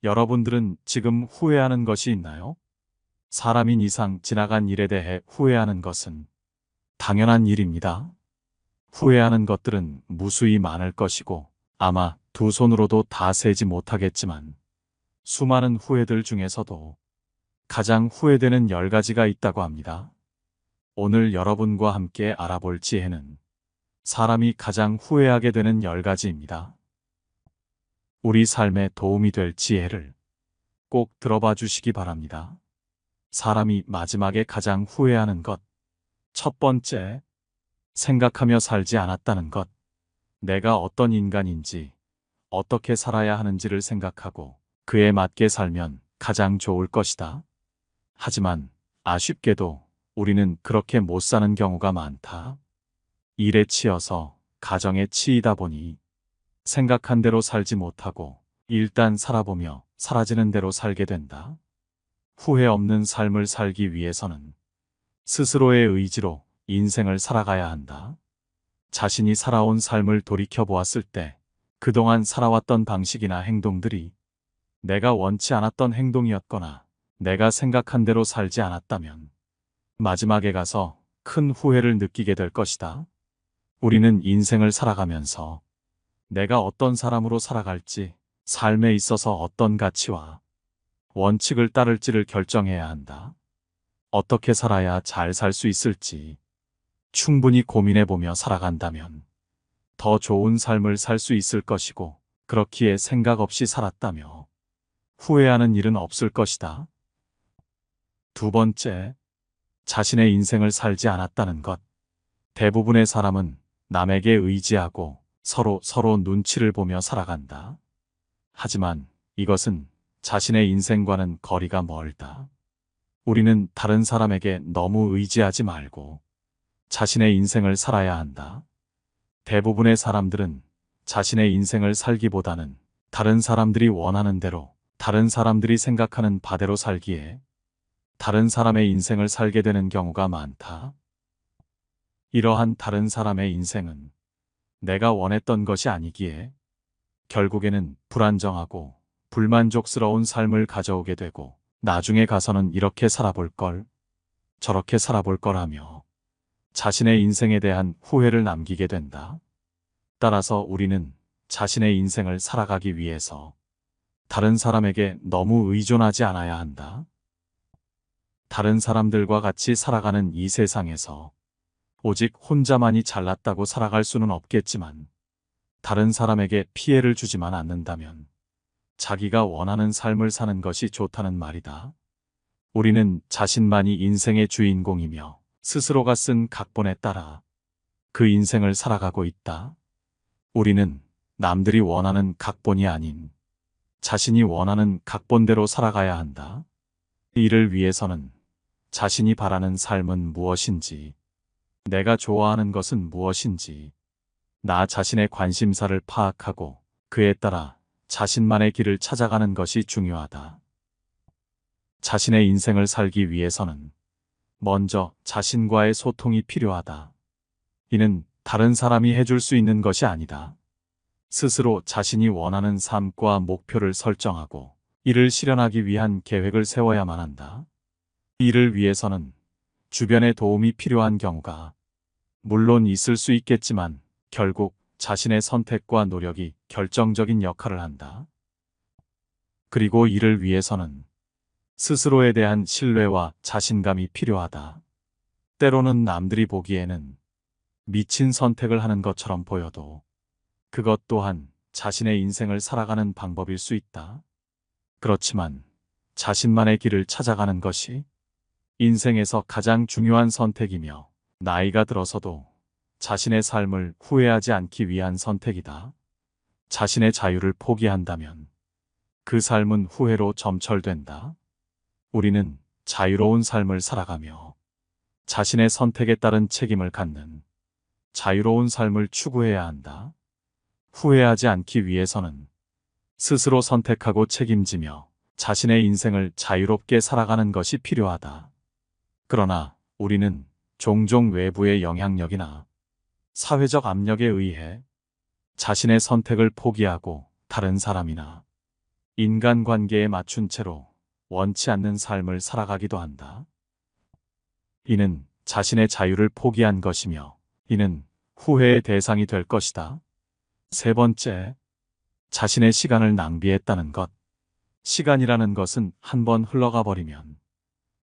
여러분들은 지금 후회하는 것이 있나요? 사람인 이상 지나간 일에 대해 후회하는 것은 당연한 일입니다. 후회하는 것들은 무수히 많을 것이고 아마 두 손으로도 다 세지 못하겠지만 수많은 후회들 중에서도 가장 후회되는 10가지가 있다고 합니다. 오늘 여러분과 함께 알아볼 지혜는 사람이 가장 후회하게 되는 10가지입니다. 우리 삶에 도움이 될 지혜를 꼭 들어봐 주시기 바랍니다. 사람이 마지막에 가장 후회하는 것. 첫 번째, 생각하며 살지 않았다는 것. 내가 어떤 인간인지, 어떻게 살아야 하는지를 생각하고 그에 맞게 살면 가장 좋을 것이다. 하지만 아쉽게도 우리는 그렇게 못 사는 경우가 많다. 일에 치여서 가정에 치이다 보니 생각한 대로 살지 못하고 일단 살아보며 사라지는 대로 살게 된다. 후회 없는 삶을 살기 위해서는 스스로의 의지로 인생을 살아가야 한다. 자신이 살아온 삶을 돌이켜보았을 때 그동안 살아왔던 방식이나 행동들이 내가 원치 않았던 행동이었거나 내가 생각한 대로 살지 않았다면 마지막에 가서 큰 후회를 느끼게 될 것이다. 우리는 인생을 살아가면서 내가 어떤 사람으로 살아갈지, 삶에 있어서 어떤 가치와 원칙을 따를지를 결정해야 한다. 어떻게 살아야 잘 살 수 있을지 충분히 고민해보며 살아간다면 더 좋은 삶을 살 수 있을 것이고, 그렇기에 생각 없이 살았다며 후회하는 일은 없을 것이다. 두 번째, 자신의 인생을 살지 않았다는 것. 대부분의 사람은 남에게 의지하고 서로 눈치를 보며 살아간다. 하지만 이것은 자신의 인생과는 거리가 멀다. 우리는 다른 사람에게 너무 의지하지 말고 자신의 인생을 살아야 한다. 대부분의 사람들은 자신의 인생을 살기보다는 다른 사람들이 원하는 대로, 다른 사람들이 생각하는 바대로 살기에 다른 사람의 인생을 살게 되는 경우가 많다. 이러한 다른 사람의 인생은 내가 원했던 것이 아니기에 결국에는 불안정하고 불만족스러운 삶을 가져오게 되고, 나중에 가서는 이렇게 살아볼 걸, 저렇게 살아볼 거라며 자신의 인생에 대한 후회를 남기게 된다. 따라서 우리는 자신의 인생을 살아가기 위해서 다른 사람에게 너무 의존하지 않아야 한다. 다른 사람들과 같이 살아가는 이 세상에서 오직 혼자만이 잘났다고 살아갈 수는 없겠지만, 다른 사람에게 피해를 주지만 않는다면 자기가 원하는 삶을 사는 것이 좋다는 말이다. 우리는 자신만이 인생의 주인공이며 스스로가 쓴 각본에 따라 그 인생을 살아가고 있다. 우리는 남들이 원하는 각본이 아닌 자신이 원하는 각본대로 살아가야 한다. 이를 위해서는 자신이 바라는 삶은 무엇인지, 내가 좋아하는 것은 무엇인지, 나 자신의 관심사를 파악하고 그에 따라 자신만의 길을 찾아가는 것이 중요하다. 자신의 인생을 살기 위해서는 먼저 자신과의 소통이 필요하다. 이는 다른 사람이 해줄 수 있는 것이 아니다. 스스로 자신이 원하는 삶과 목표를 설정하고 이를 실현하기 위한 계획을 세워야만 한다. 이를 위해서는 주변의 도움이 필요한 경우가 물론 있을 수 있겠지만 결국 자신의 선택과 노력이 결정적인 역할을 한다. 그리고 이를 위해서는 스스로에 대한 신뢰와 자신감이 필요하다. 때로는 남들이 보기에는 미친 선택을 하는 것처럼 보여도 그것 또한 자신의 인생을 살아가는 방법일 수 있다. 그렇지만 자신만의 길을 찾아가는 것이 인생에서 가장 중요한 선택이며, 나이가 들어서도 자신의 삶을 후회하지 않기 위한 선택이다. 자신의 자유를 포기한다면 그 삶은 후회로 점철된다. 우리는 자유로운 삶을 살아가며 자신의 선택에 따른 책임을 갖는 자유로운 삶을 추구해야 한다. 후회하지 않기 위해서는 스스로 선택하고 책임지며 자신의 인생을 자유롭게 살아가는 것이 필요하다. 그러나 우리는 종종 외부의 영향력이나 사회적 압력에 의해 자신의 선택을 포기하고 다른 사람이나 인간관계에 맞춘 채로 원치 않는 삶을 살아가기도 한다. 이는 자신의 자유를 포기한 것이며 이는 후회의 대상이 될 것이다. 세 번째, 자신의 시간을 낭비했다는 것. 시간이라는 것은 한번 흘러가 버리면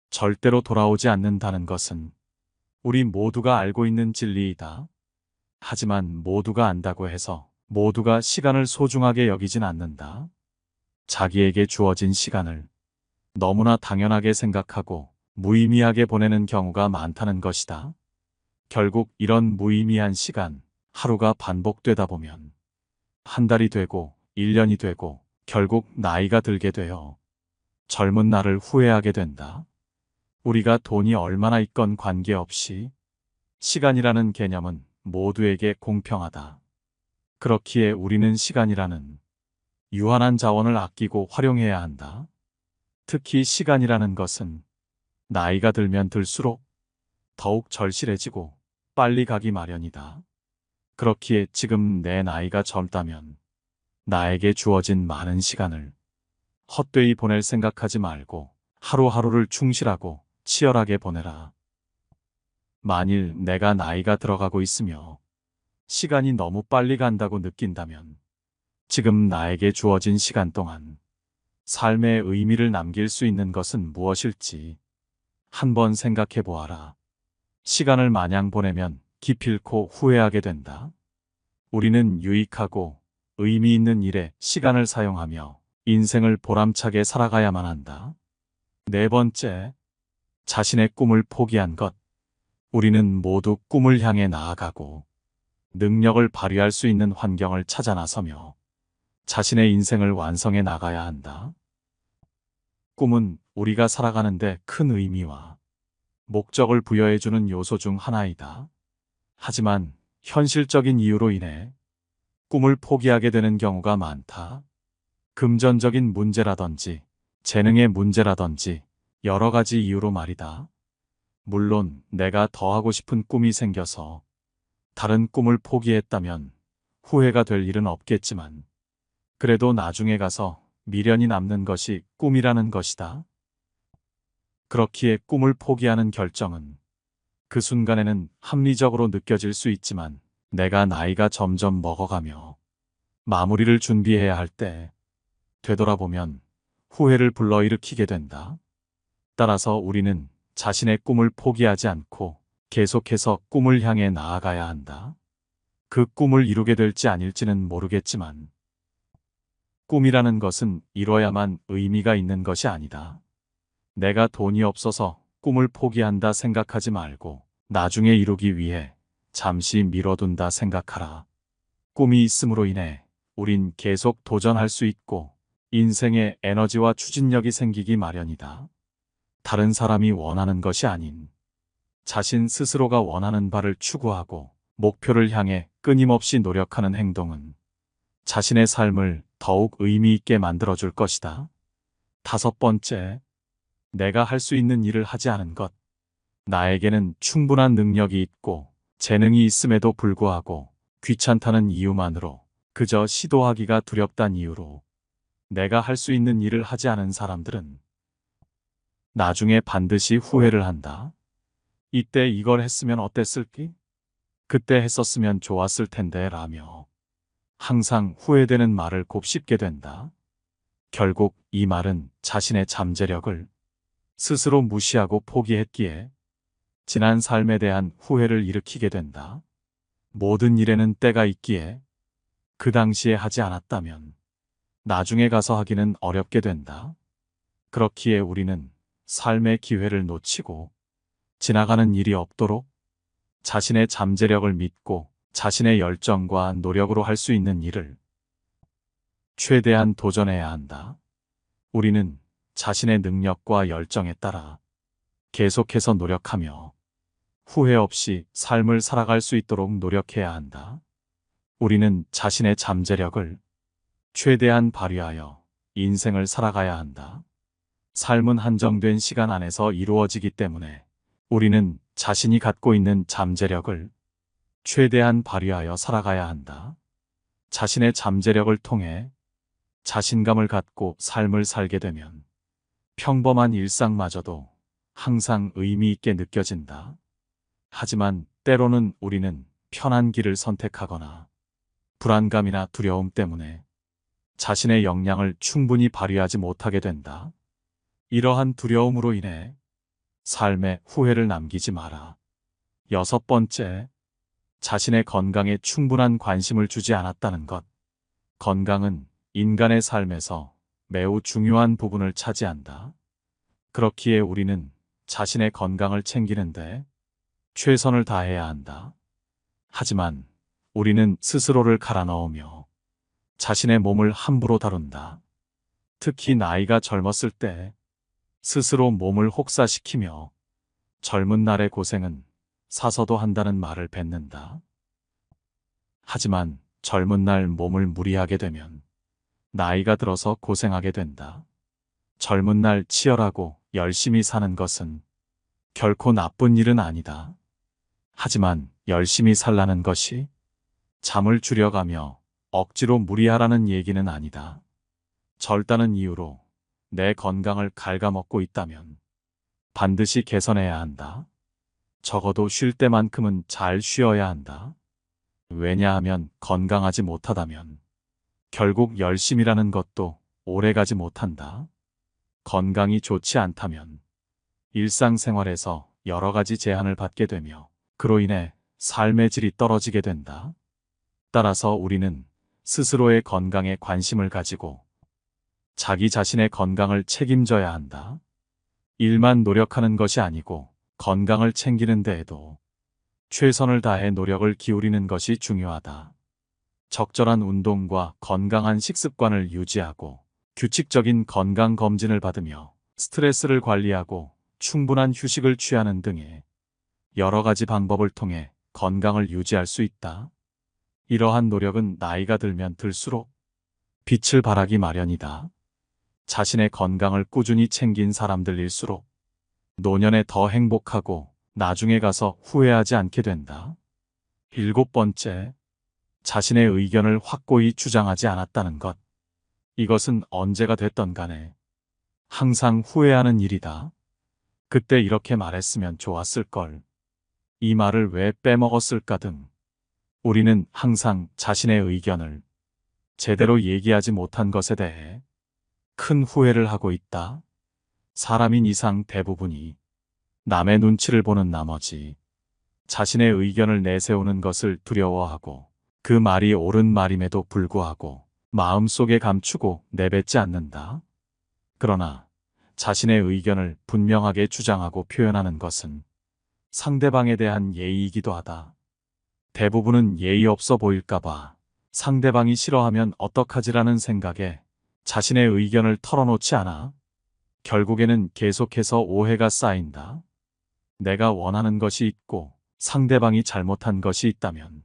절대로 돌아오지 않는다는 것은 우리 모두가 알고 있는 진리이다. 하지만 모두가 안다고 해서 모두가 시간을 소중하게 여기진 않는다. 자기에게 주어진 시간을 너무나 당연하게 생각하고 무의미하게 보내는 경우가 많다는 것이다. 결국 이런 무의미한 시간, 하루가 반복되다 보면 한 달이 되고 1년이 되고 결국 나이가 들게 되어 젊은 날을 후회하게 된다. 우리가 돈이 얼마나 있건 관계없이 시간이라는 개념은 모두에게 공평하다. 그렇기에 우리는 시간이라는 유한한 자원을 아끼고 활용해야 한다. 특히 시간이라는 것은 나이가 들면 들수록 더욱 절실해지고 빨리 가기 마련이다. 그렇기에 지금 내 나이가 젊다면 나에게 주어진 많은 시간을 헛되이 보낼 생각하지 말고 하루하루를 충실하고 치열하게 보내라. 만일 내가 나이가 들어가고 있으며 시간이 너무 빨리 간다고 느낀다면 지금 나에게 주어진 시간 동안 삶의 의미를 남길 수 있는 것은 무엇일지 한번 생각해 보아라. 시간을 마냥 보내면 기필코 후회하게 된다. 우리는 유익하고 의미 있는 일에 시간을 사용하며 인생을 보람차게 살아가야만 한다. 네 번째, 자신의 꿈을 포기한 것. 우리는 모두 꿈을 향해 나아가고 능력을 발휘할 수 있는 환경을 찾아 나서며 자신의 인생을 완성해 나가야 한다. 꿈은 우리가 살아가는데 큰 의미와 목적을 부여해주는 요소 중 하나이다. 하지만 현실적인 이유로 인해 꿈을 포기하게 되는 경우가 많다. 금전적인 문제라든지 재능의 문제라든지 여러 가지 이유로 말이다. 물론 내가 더 하고 싶은 꿈이 생겨서 다른 꿈을 포기했다면 후회가 될 일은 없겠지만 그래도 나중에 가서 미련이 남는 것이 꿈이라는 것이다. 그렇기에 꿈을 포기하는 결정은 그 순간에는 합리적으로 느껴질 수 있지만 내가 나이가 점점 먹어가며 마무리를 준비해야 할 때 되돌아보면 후회를 불러일으키게 된다. 따라서 우리는 자신의 꿈을 포기하지 않고 계속해서 꿈을 향해 나아가야 한다. 그 꿈을 이루게 될지 아닐지는 모르겠지만 꿈이라는 것은 이뤄야만 의미가 있는 것이 아니다. 내가 돈이 없어서 꿈을 포기한다 생각하지 말고 나중에 이루기 위해 잠시 미뤄둔다 생각하라. 꿈이 있음으로 인해 우린 계속 도전할 수 있고 인생에 에너지와 추진력이 생기기 마련이다. 다른 사람이 원하는 것이 아닌 자신 스스로가 원하는 바를 추구하고 목표를 향해 끊임없이 노력하는 행동은 자신의 삶을 더욱 의미 있게 만들어줄 것이다. 다섯 번째, 내가 할 수 있는 일을 하지 않은 것. 나에게는 충분한 능력이 있고 재능이 있음에도 불구하고 귀찮다는 이유만으로 그저 시도하기가 두렵단 이유로 내가 할 수 있는 일을 하지 않은 사람들은 나중에 반드시 후회를 한다. 이때 이걸 했으면 어땠을까? 그때 했었으면 좋았을 텐데 라며 항상 후회되는 말을 곱씹게 된다. 결국 이 말은 자신의 잠재력을 스스로 무시하고 포기했기에 지난 삶에 대한 후회를 일으키게 된다. 모든 일에는 때가 있기에 그 당시에 하지 않았다면 나중에 가서 하기는 어렵게 된다. 그렇기에 우리는 삶의 기회를 놓치고 지나가는 일이 없도록 자신의 잠재력을 믿고 자신의 열정과 노력으로 할 수 있는 일을 최대한 도전해야 한다. 우리는 자신의 능력과 열정에 따라 계속해서 노력하며 후회 없이 삶을 살아갈 수 있도록 노력해야 한다. 우리는 자신의 잠재력을 최대한 발휘하여 인생을 살아가야 한다. 삶은 한정된 시간 안에서 이루어지기 때문에 우리는 자신이 갖고 있는 잠재력을 최대한 발휘하여 살아가야 한다. 자신의 잠재력을 통해 자신감을 갖고 삶을 살게 되면 평범한 일상마저도 항상 의미 있게 느껴진다. 하지만 때로는 우리는 편한 길을 선택하거나 불안감이나 두려움 때문에 자신의 역량을 충분히 발휘하지 못하게 된다. 이러한 두려움으로 인해 삶에 후회를 남기지 마라. 6번째, 자신의 건강에 충분한 관심을 주지 않았다는 것. 건강은 인간의 삶에서 매우 중요한 부분을 차지한다. 그렇기에 우리는 자신의 건강을 챙기는데 최선을 다해야 한다. 하지만 우리는 스스로를 갈아넣으며 자신의 몸을 함부로 다룬다. 특히 나이가 젊었을 때 스스로 몸을 혹사시키며 젊은 날의 고생은 사서도 한다는 말을 뱉는다. 하지만 젊은 날 몸을 무리하게 되면 나이가 들어서 고생하게 된다. 젊은 날 치열하고 열심히 사는 것은 결코 나쁜 일은 아니다. 하지만 열심히 살라는 것이 잠을 줄여가며 억지로 무리하라는 얘기는 아니다. 절다는 이유로 내 건강을 갉아먹고 있다면 반드시 개선해야 한다. 적어도 쉴 때만큼은 잘 쉬어야 한다. 왜냐하면 건강하지 못하다면 결국 열심이라는 것도 오래가지 못한다. 건강이 좋지 않다면 일상생활에서 여러 가지 제한을 받게 되며 그로 인해 삶의 질이 떨어지게 된다. 따라서 우리는 스스로의 건강에 관심을 가지고 자기 자신의 건강을 책임져야 한다. 일만 노력하는 것이 아니고 건강을 챙기는 데에도 최선을 다해 노력을 기울이는 것이 중요하다. 적절한 운동과 건강한 식습관을 유지하고 규칙적인 건강검진을 받으며 스트레스를 관리하고 충분한 휴식을 취하는 등의 여러 가지 방법을 통해 건강을 유지할 수 있다. 이러한 노력은 나이가 들면 들수록 빛을 발하기 마련이다. 자신의 건강을 꾸준히 챙긴 사람들일수록 노년에 더 행복하고 나중에 가서 후회하지 않게 된다. 7번째, 자신의 의견을 확고히 주장하지 않았다는 것. 이것은 언제가 됐던 간에 항상 후회하는 일이다. 그때 이렇게 말했으면 좋았을걸. 이 말을 왜 빼먹었을까 등 우리는 항상 자신의 의견을 제대로 얘기하지 못한 것에 대해 큰 후회를 하고 있다. 사람인 이상 대부분이 남의 눈치를 보는 나머지 자신의 의견을 내세우는 것을 두려워하고 그 말이 옳은 말임에도 불구하고 마음속에 감추고 내뱉지 않는다. 그러나 자신의 의견을 분명하게 주장하고 표현하는 것은 상대방에 대한 예의이기도 하다. 대부분은 예의 없어 보일까봐 상대방이 싫어하면 어떡하지라는 생각에 자신의 의견을 털어놓지 않아 결국에는 계속해서 오해가 쌓인다. 내가 원하는 것이 있고 상대방이 잘못한 것이 있다면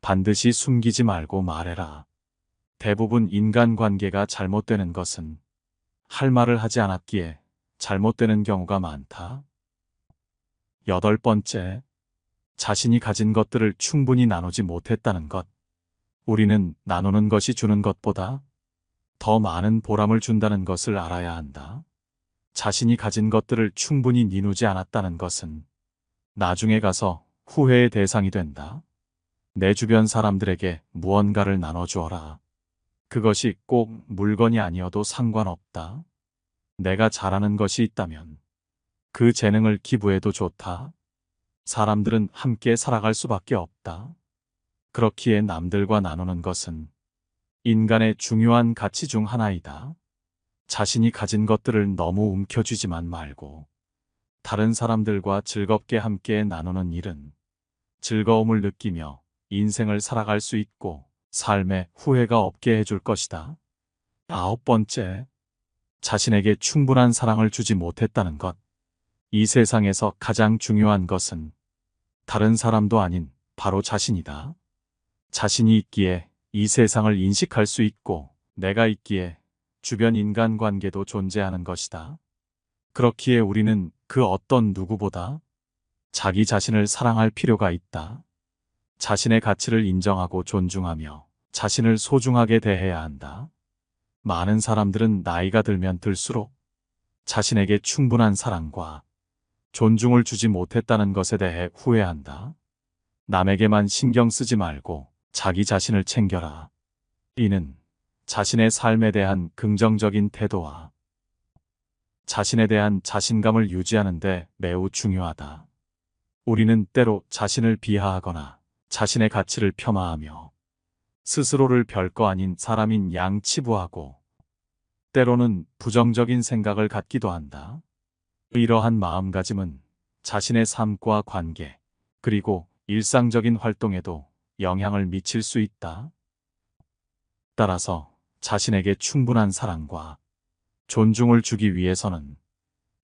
반드시 숨기지 말고 말해라. 대부분 인간관계가 잘못되는 것은 할 말을 하지 않았기에 잘못되는 경우가 많다. 8번째, 자신이 가진 것들을 충분히 나누지 못했다는 것. 우리는 나누는 것이 주는 것보다 더 많은 보람을 준다는 것을 알아야 한다. 자신이 가진 것들을 충분히 나누지 않았다는 것은 나중에 가서 후회의 대상이 된다. 내 주변 사람들에게 무언가를 나눠주어라. 그것이 꼭 물건이 아니어도 상관없다. 내가 잘하는 것이 있다면 그 재능을 기부해도 좋다. 사람들은 함께 살아갈 수밖에 없다. 그렇기에 남들과 나누는 것은 인간의 중요한 가치 중 하나이다. 자신이 가진 것들을 너무 움켜쥐지만 말고 다른 사람들과 즐겁게 함께 나누는 일은 즐거움을 느끼며 인생을 살아갈 수 있고 삶에 후회가 없게 해줄 것이다. 9번째, 자신에게 충분한 사랑을 주지 못했다는 것. 이 세상에서 가장 중요한 것은 다른 사람도 아닌 바로 자신이다. 자신이 있기에 이 세상을 인식할 수 있고 내가 있기에 주변 인간관계도 존재하는 것이다. 그렇기에 우리는 그 어떤 누구보다 자기 자신을 사랑할 필요가 있다. 자신의 가치를 인정하고 존중하며 자신을 소중하게 대해야 한다. 많은 사람들은 나이가 들면 들수록 자신에게 충분한 사랑과 존중을 주지 못했다는 것에 대해 후회한다. 남에게만 신경 쓰지 말고 자기 자신을 챙겨라. 이는 자신의 삶에 대한 긍정적인 태도와 자신에 대한 자신감을 유지하는 데 매우 중요하다. 우리는 때로 자신을 비하하거나 자신의 가치를 폄하하며 스스로를 별거 아닌 사람인 양 치부하고 때로는 부정적인 생각을 갖기도 한다. 이러한 마음가짐은 자신의 삶과 관계, 그리고 일상적인 활동에도 영향을 미칠 수 있다. 따라서 자신에게 충분한 사랑과 존중을 주기 위해서는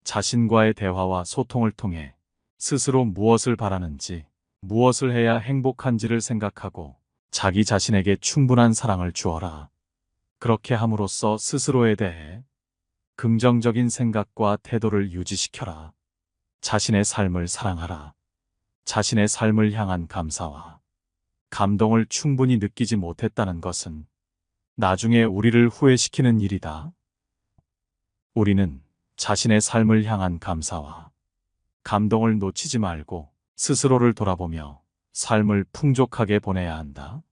자신과의 대화와 소통을 통해 스스로 무엇을 바라는지, 무엇을 해야 행복한지를 생각하고 자기 자신에게 충분한 사랑을 주어라. 그렇게 함으로써 스스로에 대해 긍정적인 생각과 태도를 유지시켜라. 자신의 삶을 사랑하라. 자신의 삶을 향한 감사와 감동을 충분히 느끼지 못했다는 것은 나중에 우리를 후회시키는 일이다. 우리는 자신의 삶을 향한 감사와 감동을 놓치지 말고 스스로를 돌아보며 삶을 풍족하게 보내야 한다.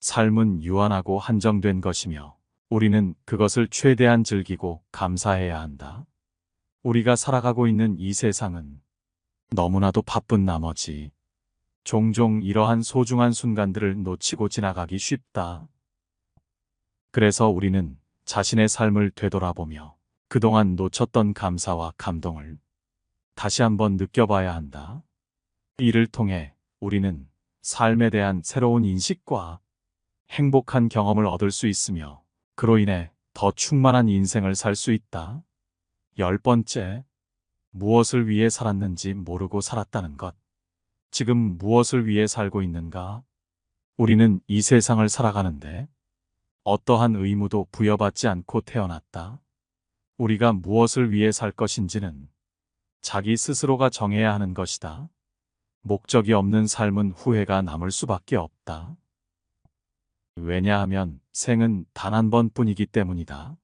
삶은 유한하고 한정된 것이며 우리는 그것을 최대한 즐기고 감사해야 한다. 우리가 살아가고 있는 이 세상은 너무나도 바쁜 나머지 종종 이러한 소중한 순간들을 놓치고 지나가기 쉽다. 그래서 우리는 자신의 삶을 되돌아보며 그동안 놓쳤던 감사와 감동을 다시 한번 느껴봐야 한다. 이를 통해 우리는 삶에 대한 새로운 인식과 행복한 경험을 얻을 수 있으며 그로 인해 더 충만한 인생을 살 수 있다. 10번째, 무엇을 위해 살았는지 모르고 살았다는 것. 지금 무엇을 위해 살고 있는가? 우리는 이 세상을 살아가는데 어떠한 의무도 부여받지 않고 태어났다. 우리가 무엇을 위해 살 것인지는 자기 스스로가 정해야 하는 것이다. 목적이 없는 삶은 후회가 남을 수밖에 없다. 왜냐하면 생은 단 한 번뿐이기 때문이다.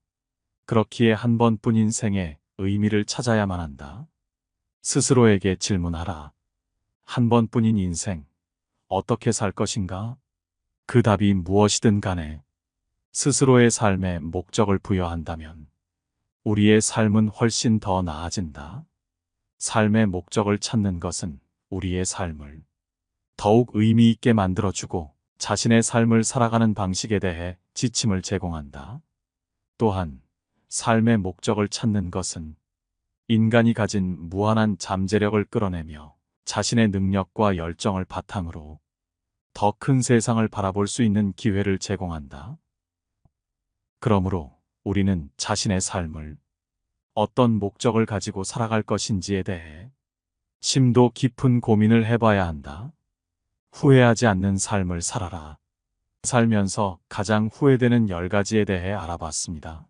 그렇기에 한 번뿐인 생에 의미를 찾아야만 한다. 스스로에게 질문하라. 한 번뿐인 인생, 어떻게 살 것인가? 그 답이 무엇이든 간에 스스로의 삶에 목적을 부여한다면 우리의 삶은 훨씬 더 나아진다. 삶의 목적을 찾는 것은 우리의 삶을 더욱 의미 있게 만들어주고 자신의 삶을 살아가는 방식에 대해 지침을 제공한다. 또한 삶의 목적을 찾는 것은 인간이 가진 무한한 잠재력을 끌어내며 자신의 능력과 열정을 바탕으로 더 큰 세상을 바라볼 수 있는 기회를 제공한다. 그러므로 우리는 자신의 삶을 어떤 목적을 가지고 살아갈 것인지에 대해 심도 깊은 고민을 해봐야 한다. 후회하지 않는 삶을 살아라. 살면서 가장 후회되는 10가지에 대해 알아봤습니다.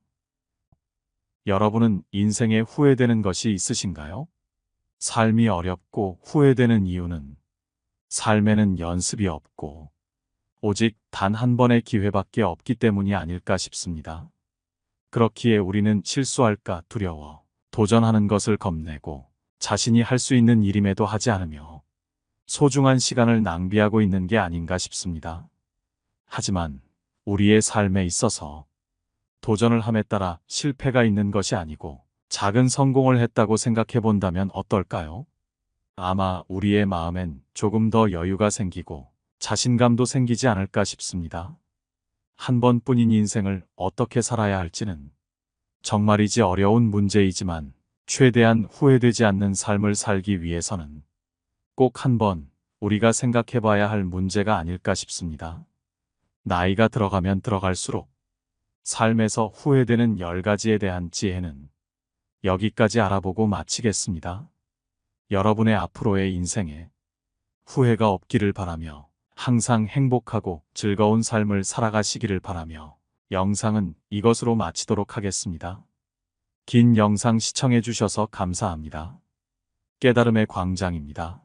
여러분은 인생에 후회되는 것이 있으신가요? 삶이 어렵고 후회되는 이유는 삶에는 연습이 없고 오직 단 한 번의 기회밖에 없기 때문이 아닐까 싶습니다. 그렇기에 우리는 실수할까 두려워 도전하는 것을 겁내고 자신이 할 수 있는 일임에도 하지 않으며 소중한 시간을 낭비하고 있는 게 아닌가 싶습니다. 하지만 우리의 삶에 있어서 도전을 함에 따라 실패가 있는 것이 아니고 작은 성공을 했다고 생각해 본다면 어떨까요? 아마 우리의 마음엔 조금 더 여유가 생기고 자신감도 생기지 않을까 싶습니다. 한 번뿐인 인생을 어떻게 살아야 할지는 정말이지 어려운 문제이지만 최대한 후회되지 않는 삶을 살기 위해서는 꼭 한번 우리가 생각해 봐야 할 문제가 아닐까 싶습니다. 나이가 들어가면 들어갈수록 삶에서 후회되는 10가지에 대한 지혜는 여기까지 알아보고 마치겠습니다. 여러분의 앞으로의 인생에 후회가 없기를 바라며 항상 행복하고 즐거운 삶을 살아가시기를 바라며 영상은 이것으로 마치도록 하겠습니다. 긴 영상 시청해 주셔서 감사합니다. 깨달음의 광장입니다.